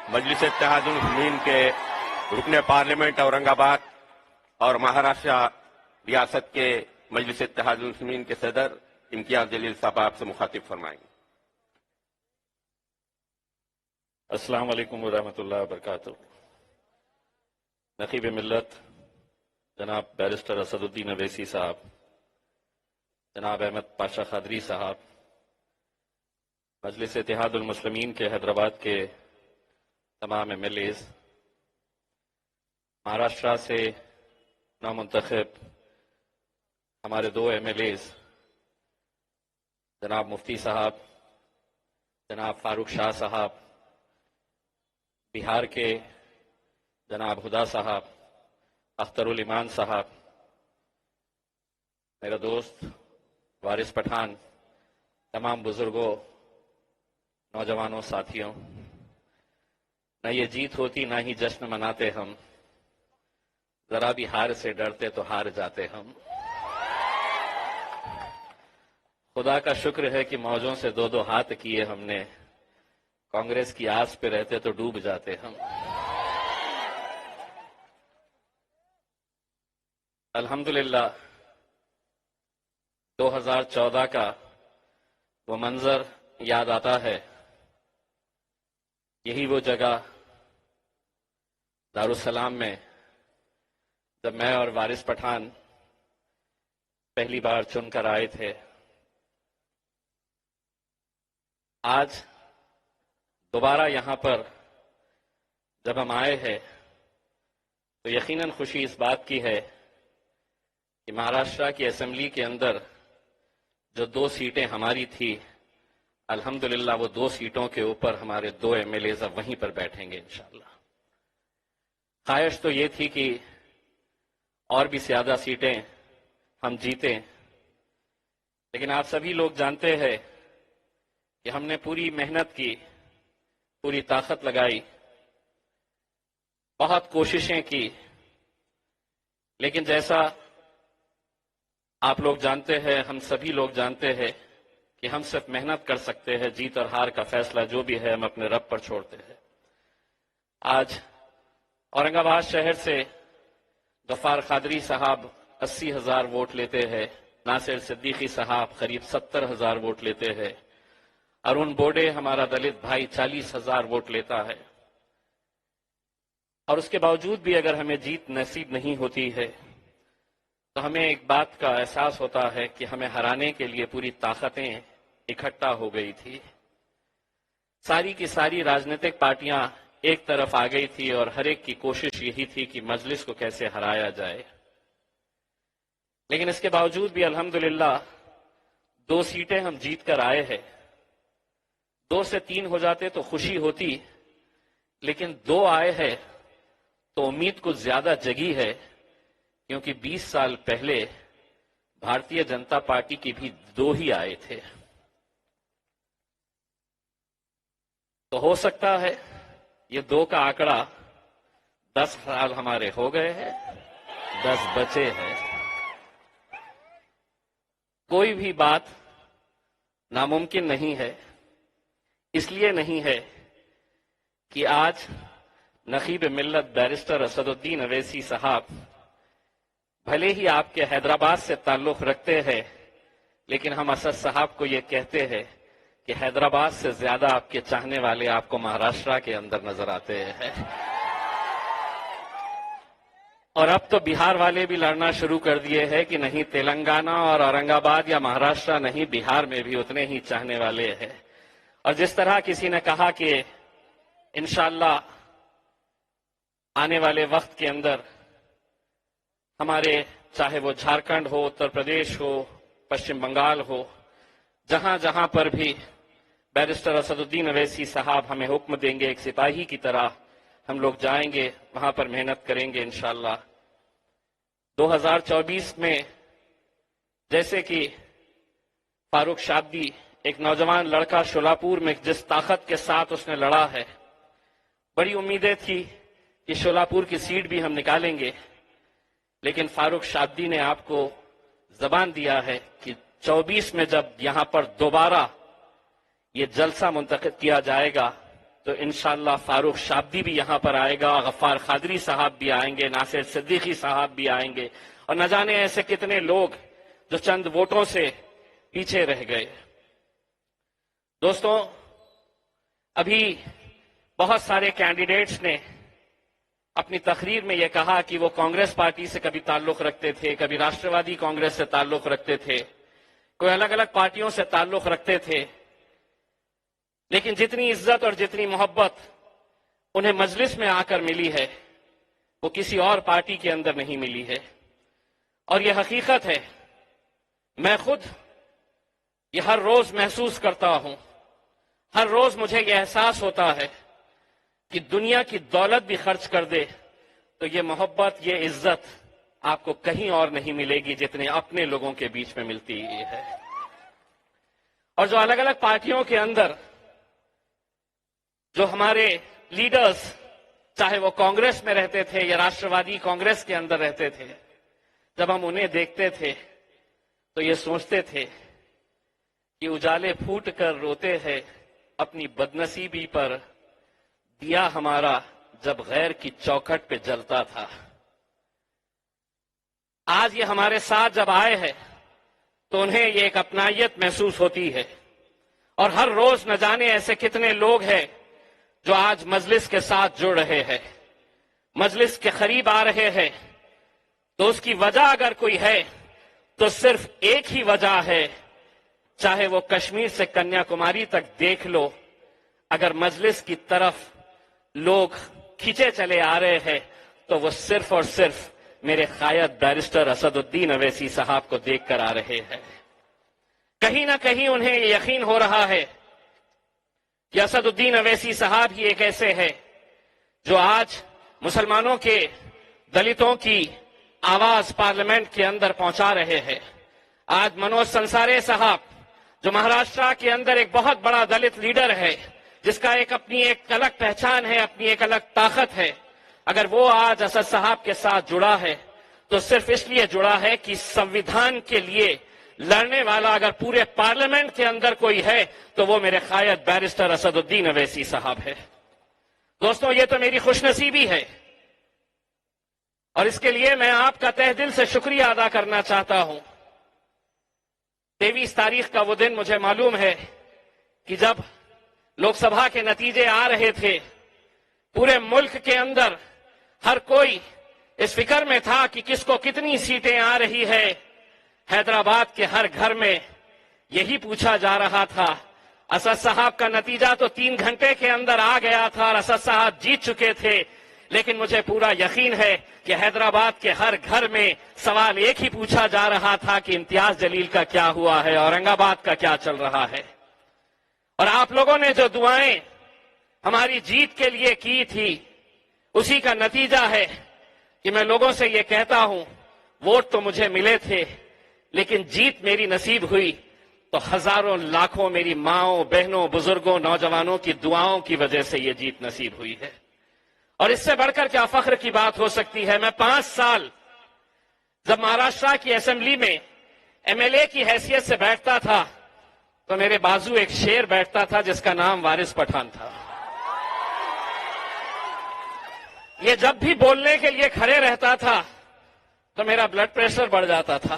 مجلس اتحاد المسلمین کے رکن پارلیمنٹ اورنگ آباد اور مہاراشٹر ریاست کے مجلس اتحاد المسلمین کے صدر امتیاز جلیل صاحب آپ سے مخاطب فرمائیں گے۔ السلام علیکم ورحمۃ اللہ وبرکاتہ۔ نقیب ملت جناب بیرسٹر اسد الدین اویسی صاحب، جناب احمد پاشا قادری صاحب، مجلس اتحاد المسلمین کے حیدرآباد کے تمام ایم ایل ایز، مہاراشٹر سے نامنتخب ہمارے 2 ایم ایل ایز جناب مفتی صاحب، جناب فاروق شاہ صاحب، بہار کے جناب ہدا صاحب، اختر الایمان صاحب، میرا دوست وارث پٹھان، تمام بزرگوں، نوجوانوں، ساتھیوں، نہ یہ جیت ہوتی نہ ہی جشن مناتے ہم، ذرا بھی ہار سے ڈرتے تو ہار جاتے ہم۔ خدا کا شکر ہے کہ موجوں سے 2 ہاتھ کیے ہم نے، کانگریس کی آس پہ رہتے تو ڈوب جاتے ہم۔ الحمدللہ 2014 کا وہ منظر یاد آتا ہے، یہی وہ جگہ دارالسلام میں جب میں اور وارث پٹھان پہلی بار چن کر آئے تھے۔ آج دوبارہ یہاں پر جب ہم آئے ہیں تو یقیناً خوشی اس بات کی ہے کہ مہاراشٹر کی اسمبلی کے اندر جو 2 سیٹیں ہماری تھی، الحمدللہ وہ 2 سیٹوں کے اوپر ہمارے 2 ایم ایل ایز اب وہیں پر بیٹھیں گے انشاءاللہ۔ خواہش تو یہ تھی کہ اور بھی زیادہ سیٹیں ہم جیتیں، لیکن آپ سبھی لوگ جانتے ہیں کہ ہم نے پوری محنت کی، پوری طاقت لگائی، بہت کوششیں کی، لیکن جیسا آپ لوگ جانتے ہیں، ہم سبھی لوگ جانتے ہیں کہ ہم صرف محنت کر سکتے ہیں، جیت اور ہار کا فیصلہ جو بھی ہے ہم اپنے رب پر چھوڑتے ہیں۔ آج اورنگ آباد شہر سے غفار قادری صاحب 80,000 ووٹ لیتے ہیں، ناصر صدیقی صاحب قریب 70,000 ووٹ لیتے ہیں، ارون بوڈے ہمارا دلت بھائی 40,000 ووٹ لیتا ہے، اور اس کے باوجود بھی اگر ہمیں جیت نصیب نہیں ہوتی ہے تو ہمیں ایک بات کا احساس ہوتا ہے کہ ہمیں ہرانے کے لیے پوری طاقتیں اکٹھا ہو گئی تھی، ساری کی ساری راجنیتک پارٹیاں ایک طرف آ گئی تھی اور ہر ایک کی کوشش یہی تھی کہ مجلس کو کیسے ہرایا جائے۔ لیکن اس کے باوجود بھی الحمدللہ 2 سیٹیں ہم جیت کر آئے ہیں۔ 2 سے 3 ہو جاتے تو خوشی ہوتی، لیکن 2 آئے ہیں تو امید کچھ زیادہ جگی ہے، کیونکہ 20 سال پہلے بھارتیہ جنتا پارٹی کی بھی 2 ہی آئے تھے۔ تو ہو سکتا ہے یہ 2 کا آنکڑا 10 سال ہمارے ہو گئے ہیں، 10 بچے ہیں۔ کوئی بھی بات ناممکن نہیں ہے، اس لیے نہیں ہے کہ آج نقیب ملت بیرسٹر اسد الدین اویسی صاحب بھلے ہی آپ کے حیدرآباد سے تعلق رکھتے ہیں، لیکن ہم اسد صاحب کو یہ کہتے ہیں کہ حیدرآباد سے زیادہ آپ کے چاہنے والے آپ کو مہاراشٹر کے اندر نظر آتے ہیں، اور اب تو بہار والے بھی لڑنا شروع کر دیے ہیں کہ نہیں تلنگانہ اور اورنگ آباد یا مہاراشٹر نہیں، بہار میں بھی اتنے ہی چاہنے والے ہیں۔ اور جس طرح کسی نے کہا کہ انشاءاللہ آنے والے وقت کے اندر ہمارے چاہے وہ جھارکھنڈ ہو، اتر پردیش ہو، پشچم بنگال ہو، جہاں جہاں پر بھی بیرسٹر اسد الدین اویسی صاحب ہمیں حکم دیں گے، ایک سپاہی کی طرح ہم لوگ جائیں گے، وہاں پر محنت کریں گے انشاءاللہ۔ 2024 میں جیسے کہ فاروق شابدی ایک نوجوان لڑکا شولاپور میں جس طاقت کے ساتھ اس نے لڑا ہے، بڑی امیدیں تھی کہ شولاپور کی سیٹ بھی ہم نکالیں گے، لیکن فاروق شابدی نے آپ کو زبان دیا ہے کہ 24 میں جب یہاں پر دوبارہ یہ جلسہ منتخب کیا جائے گا تو انشاءاللہ فاروق شابدی بھی یہاں پر آئے گا، غفار قادری صاحب بھی آئیں گے، ناصر صدیقی صاحب بھی آئیں گے، اور نہ جانے ایسے کتنے لوگ جو چند ووٹوں سے پیچھے رہ گئے۔ دوستوں، ابھی بہت سارے کینڈیڈیٹس نے اپنی تقریر میں یہ کہا کہ وہ کانگریس پارٹی سے کبھی تعلق رکھتے تھے، کبھی راشٹروادی کانگریس سے تعلق رکھتے تھے، کوئی الگ الگ پارٹیوں سے تعلق رکھتے تھے، لیکن جتنی عزت اور جتنی محبت انہیں مجلس میں آ کر ملی ہے وہ کسی اور پارٹی کے اندر نہیں ملی ہے۔ اور یہ حقیقت ہے، میں خود یہ ہر روز محسوس کرتا ہوں، ہر روز مجھے یہ احساس ہوتا ہے کہ دنیا کی دولت بھی خرچ کر دے تو یہ محبت، یہ عزت آپ کو کہیں اور نہیں ملے گی جتنے اپنے لوگوں کے بیچ میں ملتی ہے۔ اور جو الگ الگ پارٹیوں کے اندر جو ہمارے لیڈرز، چاہے وہ کانگریس میں رہتے تھے یا راشٹروادی کانگریس کے اندر رہتے تھے، جب ہم انہیں دیکھتے تھے تو یہ سوچتے تھے کہ اجالے پھوٹ کر روتے ہیں اپنی بدنصیبی پر، دیا ہمارا جب غیر کی چوکھٹ پہ جلتا تھا۔ آج یہ ہمارے ساتھ جب آئے ہیں تو انہیں یہ ایک اپنائیت محسوس ہوتی ہے، اور ہر روز نہ جانے ایسے کتنے لوگ ہیں جو آج مجلس کے ساتھ جڑ رہے ہیں، مجلس کے قریب آ رہے ہیں۔ تو اس کی وجہ اگر کوئی ہے تو صرف ایک ہی وجہ ہے، چاہے وہ کشمیر سے کنیا کماری تک دیکھ لو، اگر مجلس کی طرف لوگ کھینچے چلے آ رہے ہیں تو وہ صرف اور صرف میرے قائد بیرسٹر اسد الدین اویسی صاحب کو دیکھ کر آ رہے ہیں۔ کہیں نہ کہیں انہیں یہ یقین ہو رہا ہے کہ اسد الدین اویسی صاحب ہی ایک ایسے ہیں جو آج مسلمانوں کے، دلتوں کی آواز پارلیمنٹ کے اندر پہنچا رہے ہیں۔ آج منوج سنسارے صاحب جو مہاراشٹر کے اندر ایک بہت بڑا دلت لیڈر ہے، جس کا اپنی ایک الگ پہچان ہے، اپنی ایک الگ طاقت ہے، اگر وہ آج اسد صاحب کے ساتھ جڑا ہے تو صرف اس لیے جڑا ہے کہ سنویدھان کے لیے لڑنے والا اگر پورے پارلیمنٹ کے اندر کوئی ہے تو وہ میرے قائد بیرسٹر اسد الدین اویسی صاحب ہے۔ دوستوں، یہ تو میری خوش نصیبی ہے، اور اس کے لیے میں آپ کا تہ دل سے شکریہ ادا کرنا چاہتا ہوں۔ 23 تاریخ کا وہ دن مجھے معلوم ہے کہ جب لوک سبھا کے نتیجے آ رہے تھے، پورے ملک کے اندر ہر کوئی اس فکر میں تھا کہ کس کو کتنی سیٹیں آ رہی ہے۔ حیدرآباد کے ہر گھر میں یہی پوچھا جا رہا تھا۔ اسد صاحب کا نتیجہ تو 3 گھنٹے کے اندر آ گیا تھا اور اسد صاحب جیت چکے تھے، لیکن مجھے پورا یقین ہے کہ حیدرآباد کے ہر گھر میں سوال ایک ہی پوچھا جا رہا تھا کہ امتیاز جلیل کا کیا ہوا ہے، اورنگ آباد کا کیا چل رہا ہے۔ اور آپ لوگوں نے جو دعائیں ہماری جیت کے لیے کی تھی، اسی کا نتیجہ ہے کہ میں لوگوں سے یہ کہتا ہوں، ووٹ تو مجھے ملے تھے لیکن جیت میری نصیب ہوئی تو ہزاروں لاکھوں میری ماؤں، بہنوں، بزرگوں، نوجوانوں کی دعاؤں کی وجہ سے یہ جیت نصیب ہوئی ہے۔ اور اس سے بڑھ کر کیا فخر کی بات ہو سکتی ہے۔ میں 5 سال جب مہاراشٹر کی اسمبلی میں MLA کی حیثیت سے بیٹھتا تھا تو میرے بازو ایک شیر بیٹھتا تھا جس کا نام وارث پٹھان تھا۔ یہ جب بھی بولنے کے لیے کھڑے رہتا تھا تو میرا بلڈ پریشر بڑھ جاتا تھا،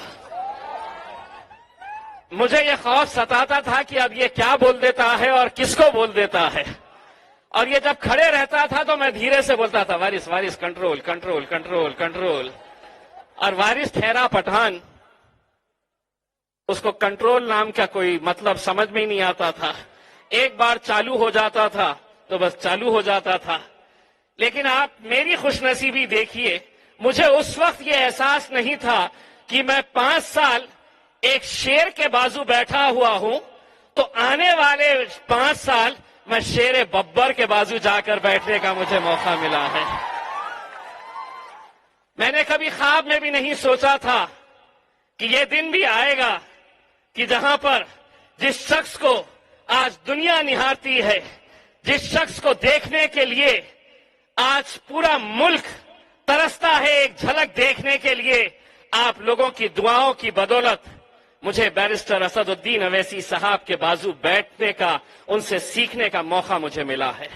مجھے یہ خوف ستاتا تھا کہ اب یہ کیا بول دیتا ہے اور کس کو بول دیتا ہے۔ اور یہ جب کھڑے رہتا تھا تو میں دھیرے سے بولتا تھا، وارث وارث کنٹرول کنٹرول کنٹرول کنٹرول۔ اور وارث ٹھہرا پٹھان، اس کو کنٹرول نام کا کوئی مطلب سمجھ میں ہی نہیں آتا تھا۔ ایک بار چالو ہو جاتا تھا تو بس چالو ہو جاتا تھا۔ لیکن آپ میری خوش نصیبی دیکھیے، مجھے اس وقت یہ احساس نہیں تھا کہ میں 5 سال ایک شیر کے بازو بیٹھا ہوا ہوں تو آنے والے 5 سال میں شیر ببر کے بازو جا کر بیٹھنے کا مجھے موقع ملا ہے۔ میں نے کبھی خواب میں بھی نہیں سوچا تھا کہ یہ دن بھی آئے گا کہ جہاں پر جس شخص کو آج دنیا نہارتی ہے، جس شخص کو دیکھنے کے لیے آج پورا ملک ترستا ہے ایک جھلک دیکھنے کے لیے، آپ لوگوں کی دعاؤں کی بدولت مجھے بیرسٹر اسد الدین اویسی صاحب کے بازو بیٹھنے کا، ان سے سیکھنے کا موقع مجھے ملا ہے۔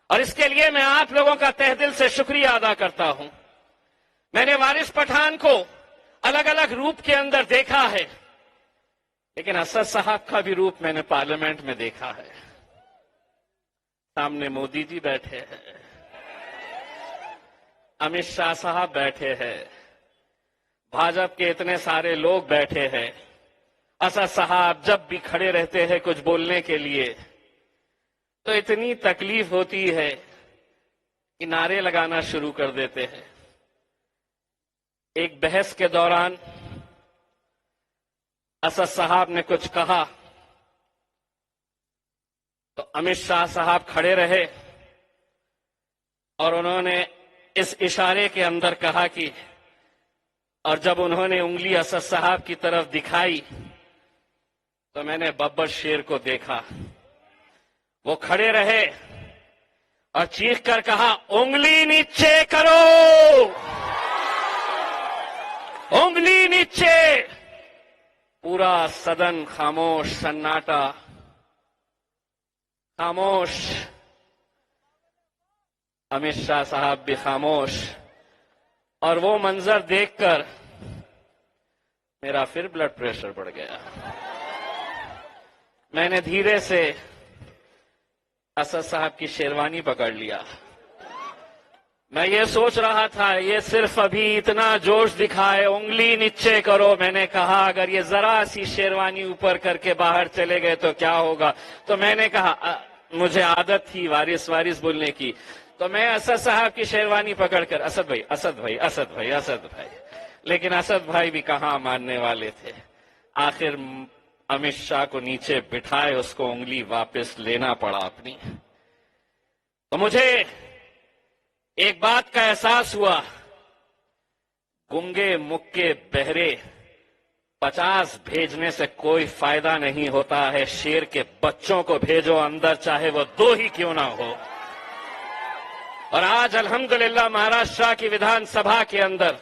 اور اس کے لیے میں آپ لوگوں کا تہ دل سے شکریہ ادا کرتا ہوں. میں نے وارث پٹھان کو الگ الگ روپ کے اندر دیکھا ہے، لیکن اسد صاحب کا بھی روپ میں نے پارلیمنٹ میں دیکھا ہے. سامنے مودی جی بیٹھے ہیں، امت شاہ صاحب بیٹھے ہیں، بھاجپ کے اتنے سارے لوگ بیٹھے ہیں. اسد صاحب جب بھی کھڑے رہتے ہیں کچھ بولنے کے لیے تو اتنی تکلیف ہوتی ہے کہ نعرے لگانا شروع کر دیتے ہیں. ایک بحث کے دوران اسد صاحب نے کچھ کہا تو امت شاہ صاحب کھڑے رہے اور انہوں نے اس اشارے کے اندر کہا کہ، اور جب انہوں نے انگلی اسد صاحب کی طرف دکھائی تو میں نے ببر شیر کو دیکھا. وہ کھڑے رہے اور چیخ کر کہا، انگلی نیچے کرو، انگلی نیچے. پورا صدن خاموش، سناٹا، خاموش. امت شاہ صاحب بھی خاموش. اور وہ منظر دیکھ کر میرا پھر بلڈ پریشر بڑھ گیا. میں نے دھیرے سے اسد صاحب کی شیروانی پکڑ لیا. میں یہ سوچ رہا تھا یہ صرف ابھی اتنا جوش دکھائے، انگلی نیچے کرو. میں نے کہا اگر یہ ذرا سی شیروانی اوپر کر کے باہر چلے گئے تو کیا ہوگا. تو میں نے کہا مجھے عادت تھی وارث وارث بولنے کی، تو میں اسد صاحب کی شیروانی پکڑ کر اسد بھائی اسد بھائی اسد بھائی اسد بھائی. لیکن اسد بھائی بھی کہاں ماننے والے تھے. آخر امت شاہ کو نیچے بٹھائے، اس کو انگلی واپس لینا پڑا اپنی. تو مجھے ایک بات کا احساس ہوا، گنگے مکے بہرے 50 بھیجنے سے کوئی فائدہ نہیں ہوتا ہے. شیر کے بچوں کو بھیجو اندر، چاہے وہ 2 ہی کیوں نہ ہو. اور آج الحمدللہ مہاراشٹر کی ودھان سبھا کے اندر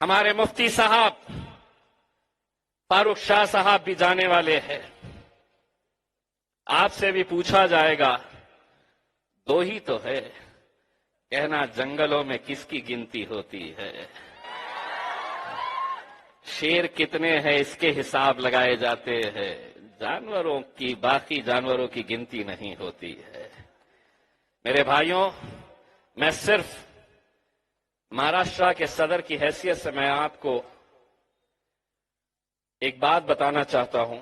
ہمارے مفتی صاحب فاروق شاہ صاحب بھی جانے والے ہیں. آپ سے بھی پوچھا جائے گا 2 ہی تو ہے، کہنا جنگلوں میں کس کی گنتی ہوتی ہے. شیر کتنے ہیں اس کے حساب لگائے جاتے ہیں، جانوروں کی، باقی جانوروں کی گنتی نہیں ہوتی ہے. میرے بھائیوں، میں صرف مہاراشٹر کے صدر کی حیثیت سے میں آپ کو ایک بات بتانا چاہتا ہوں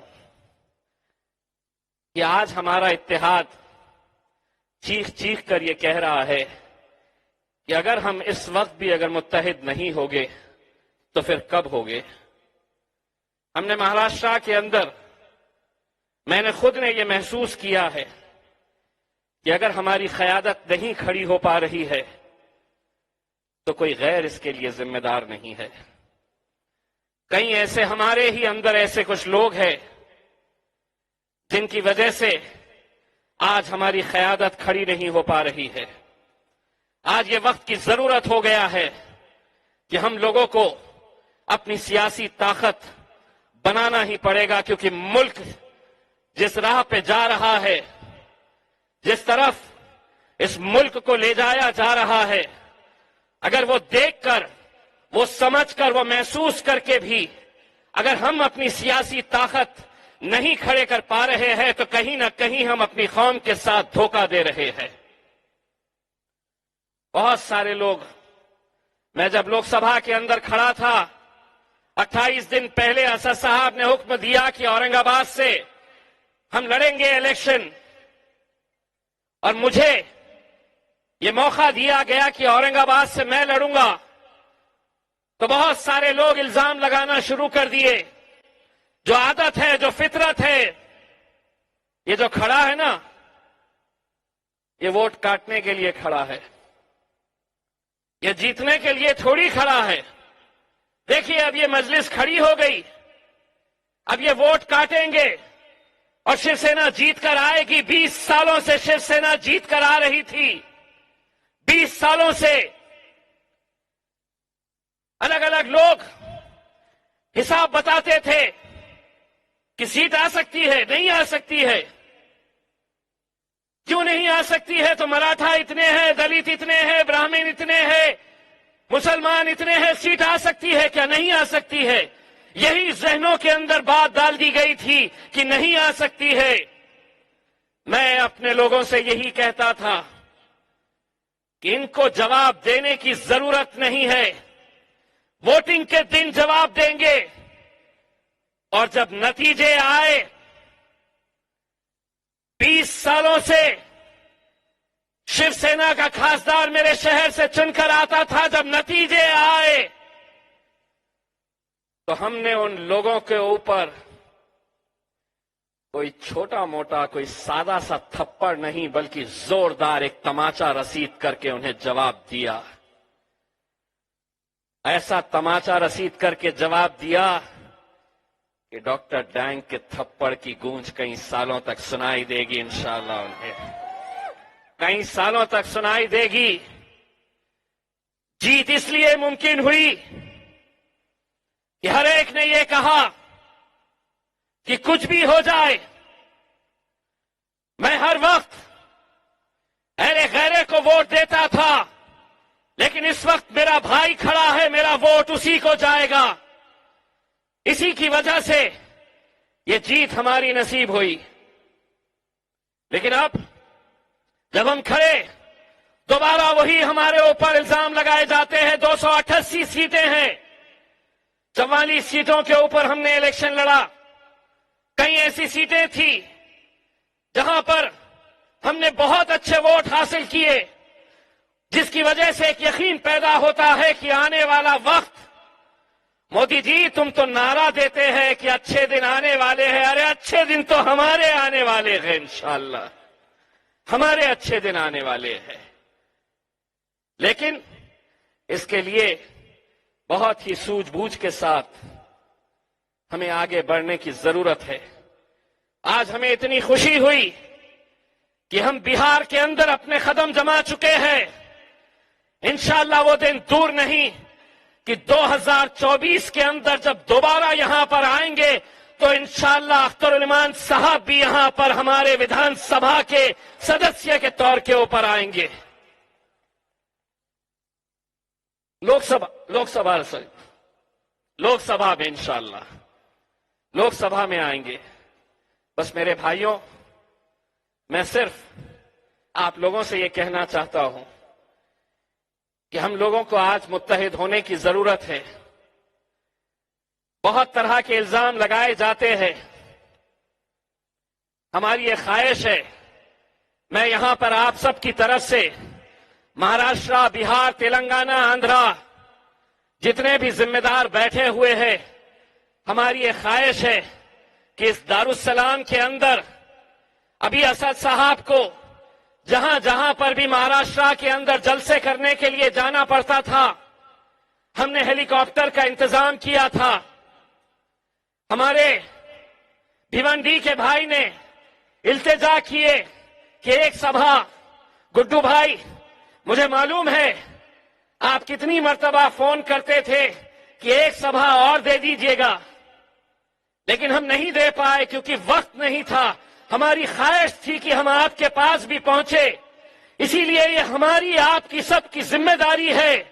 کہ آج ہمارا اتحاد چیخ چیخ کر یہ کہہ رہا ہے کہ اگر ہم اس وقت بھی اگر متحد نہیں ہوگے تو پھر کب ہوگے. ہم نے مہاراشٹر کے اندر، میں نے خود نے یہ محسوس کیا ہے کہ اگر ہماری قیادت نہیں کھڑی ہو پا رہی ہے تو کوئی غیر اس کے لیے ذمہ دار نہیں ہے. کہیں ایسے ہمارے ہی اندر ایسے کچھ لوگ ہیں جن کی وجہ سے آج ہماری قیادت کھڑی نہیں ہو پا رہی ہے. آج یہ وقت کی ضرورت ہو گیا ہے کہ ہم لوگوں کو اپنی سیاسی طاقت بنانا ہی پڑے گا، کیونکہ ملک جس راہ پہ جا رہا ہے، جس طرف اس ملک کو لے جایا جا رہا ہے، اگر وہ دیکھ کر، وہ سمجھ کر، وہ محسوس کر کے بھی اگر ہم اپنی سیاسی طاقت نہیں کھڑے کر پا رہے ہیں تو کہیں نہ کہیں ہم اپنی قوم کے ساتھ دھوکہ دے رہے ہیں. بہت سارے لوگ، میں جب لوک سبھا کے اندر کھڑا تھا 28 دن پہلے اسد صاحب نے حکم دیا کہ اورنگ آباد سے ہم لڑیں گے الیکشن، اور مجھے یہ موقع دیا گیا کہ اورنگ آباد سے میں لڑوں گا، تو بہت سارے لوگ الزام لگانا شروع کر دیے. جو عادت ہے، جو فطرت ہے، یہ جو کھڑا ہے نا، یہ ووٹ کاٹنے کے لیے کھڑا ہے، یہ جیتنے کے لیے تھوڑی کھڑا ہے. دیکھیے اب یہ مجلس کھڑی ہو گئی، اب یہ ووٹ کاٹیں گے اور شیو سینا جیت کر آئے گی. 20 سالوں سے شیو سینا جیت کر آ رہی تھی. 20 سالوں سے الگ الگ لوگ حساب بتاتے تھے کہ سیٹ آ سکتی ہے، نہیں آ سکتی ہے. کیوں نہیں آ سکتی ہے؟ تو مراٹھا اتنے ہیں، دلت اتنے ہیں، براہمن اتنے ہیں، مسلمان اتنے ہیں، سیٹ آ سکتی ہے کیا؟ نہیں آ سکتی ہے۔ یہی ذہنوں کے اندر بات ڈال دی گئی تھی کہ نہیں آ سکتی ہے۔ میں اپنے لوگوں سے یہی کہتا تھا کہ ان کو جواب دینے کی ضرورت نہیں ہے، ووٹنگ کے دن جواب دیں گے، اور جب نتیجے آئے 20 سالوں سے شیو سینا کا خاصدار میرے شہر سے چن کر آتا تھا، جب نتیجے آئے تو ہم نے ان لوگوں کے اوپر کوئی چھوٹا موٹا، کوئی سادہ سا تھپڑ نہیں، بلکہ زوردار ایک تماچا رسید کر کے انہیں جواب دیا۔ ایسا تماچا رسید کر کے جواب دیا کہ ڈاکٹر ڈینگ کے تھپڑ کی گونج کئی سالوں تک سنائی دے گی، انشاءاللہ انہیں کئی سالوں تک سنائی دے گی۔ جیت اس لیے ممکن ہوئی کہ ہر ایک نے یہ کہا کہ کچھ بھی ہو جائے، میں ہر وقت اہل غیرے کو ووٹ دیتا تھا، لیکن اس وقت میرا بھائی کھڑا ہے، میرا ووٹ اسی کو جائے گا۔ اسی کی وجہ سے یہ جیت ہماری نصیب ہوئی۔ لیکن اب جب ہم کھڑے، دوبارہ وہی ہمارے اوپر الزام لگائے جاتے ہیں۔ 288 سیٹیں ہیں، 44 سیٹوں کے اوپر ہم نے الیکشن لڑا۔ کئی ایسی سیٹیں تھی جہاں پر ہم نے بہت اچھے ووٹ حاصل کیے، جس کی وجہ سے ایک یقین پیدا ہوتا ہے کہ آنے والا وقت، مودی جی تم تو نعرہ دیتے ہیں کہ اچھے دن آنے والے ہیں، ارے اچھے دن تو ہمارے آنے والے ہیں، انشاءاللہ ہمارے اچھے دن آنے والے ہیں۔ لیکن اس کے لیے بہت ہی سوجھ بوجھ کے ساتھ ہمیں آگے بڑھنے کی ضرورت ہے۔ آج ہمیں اتنی خوشی ہوئی کہ ہم بہار کے اندر اپنے قدم جما چکے ہیں۔ انشاءاللہ وہ دن دور نہیں کہ 2024 کے اندر جب دوبارہ یہاں پر آئیں گے تو انشاءاللہ اختر الایمان صاحب بھی یہاں پر ہمارے ویدھان سبھا کے سدسیہ کے طور کے اوپر آئیں گے۔ لوک سبھا میں انشاءاللہ لوک سبھا میں آئیں گے۔ بس میرے بھائیوں، میں صرف آپ لوگوں سے یہ کہنا چاہتا ہوں کہ ہم لوگوں کو آج متحد ہونے کی ضرورت ہے۔ بہت طرح کے الزام لگائے جاتے ہیں، ہماری یہ خواہش ہے، میں یہاں پر آپ سب کی طرف سے مہاراشٹر، بہار، تلنگانہ، آندھرا جتنے بھی ذمہ دار بیٹھے ہوئے ہیں، ہماری یہ خواہش ہے کہ اس دارالسلام کے اندر ابھی اسد صاحب کو جہاں جہاں پر بھی مہاراشٹر کے اندر جلسے کرنے کے لیے جانا پڑتا تھا، ہم نے ہیلی کاپٹر کا انتظام کیا تھا۔ ہمارے بھیونڈی کے بھائی نے التجا کیے کہ ایک سبھا، گڈو بھائی مجھے معلوم ہے آپ کتنی مرتبہ فون کرتے تھے کہ ایک سبھا اور دے دیجئے گا، لیکن ہم نہیں دے پائے کیونکہ وقت نہیں تھا۔ ہماری خواہش تھی کہ ہم آپ کے پاس بھی پہنچے، اسی لیے یہ ہماری آپ کی سب کی ذمہ داری ہے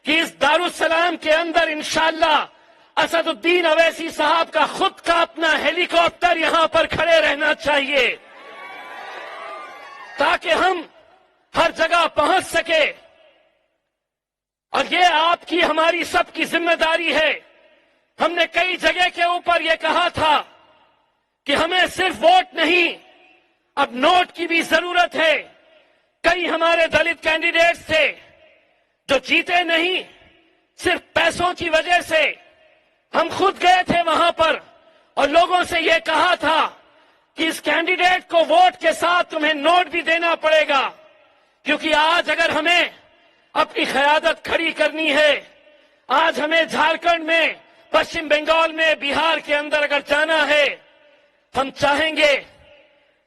کہ اس دارالسلام کے اندر انشاءاللہ اسد الدین اویسی صاحب کا خود کا اپنا ہیلی کاپٹر یہاں پر کھڑے رہنا چاہیے تاکہ ہم ہر جگہ پہنچ سکے۔ اور یہ آپ کی ہماری سب کی ذمہ داری ہے۔ ہم نے کئی جگہ کے اوپر یہ کہا تھا کہ ہمیں صرف ووٹ نہیں، اب نوٹ کی بھی ضرورت ہے۔ کئی ہمارے دلت کینڈیڈیٹس تھے جو جیتے نہیں، صرف پیسوں کی وجہ سے۔ ہم خود گئے تھے وہاں پر اور لوگوں سے یہ کہا تھا کہ اس کینڈیڈیٹ کو ووٹ کے ساتھ تمہیں نوٹ بھی دینا پڑے گا، کیونکہ آج اگر ہمیں اپنی قیادت کھڑی کرنی ہے، آج ہمیں جھارکھنڈ میں، پشچم بنگال میں، بہار کے اندر اگر جانا ہے، ہم چاہیں گے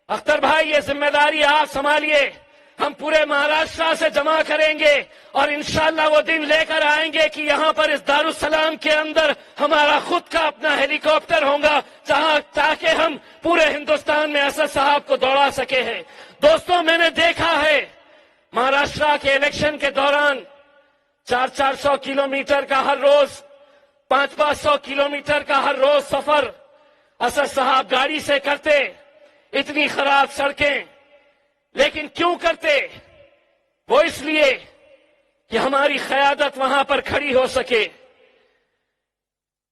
اختر بھائی یہ ذمہ داری آپ سنبھالیے، ہم پورے مہاراشٹر سے جمع کریں گے اور انشاءاللہ وہ دن لے کر آئیں گے کہ یہاں پر اس دارالسلام کے اندر ہمارا خود کا اپنا ہیلی کاپٹر ہوگا تاکہ ہم پورے ہندوستان میں اسد صاحب کو دوڑا سکے ہیں۔ دوستوں، میں نے دیکھا ہے مہاراشٹر کے الیکشن کے دوران 400 کلومیٹر کا ہر روز 500 کلومیٹر کا ہر روز سفر اسد صاحب گاڑی سے کرتے، اتنی خراب سڑکیں، لیکن کیوں کرتے؟ وہ اس لیے کہ ہماری قیادت وہاں پر کھڑی ہو سکے۔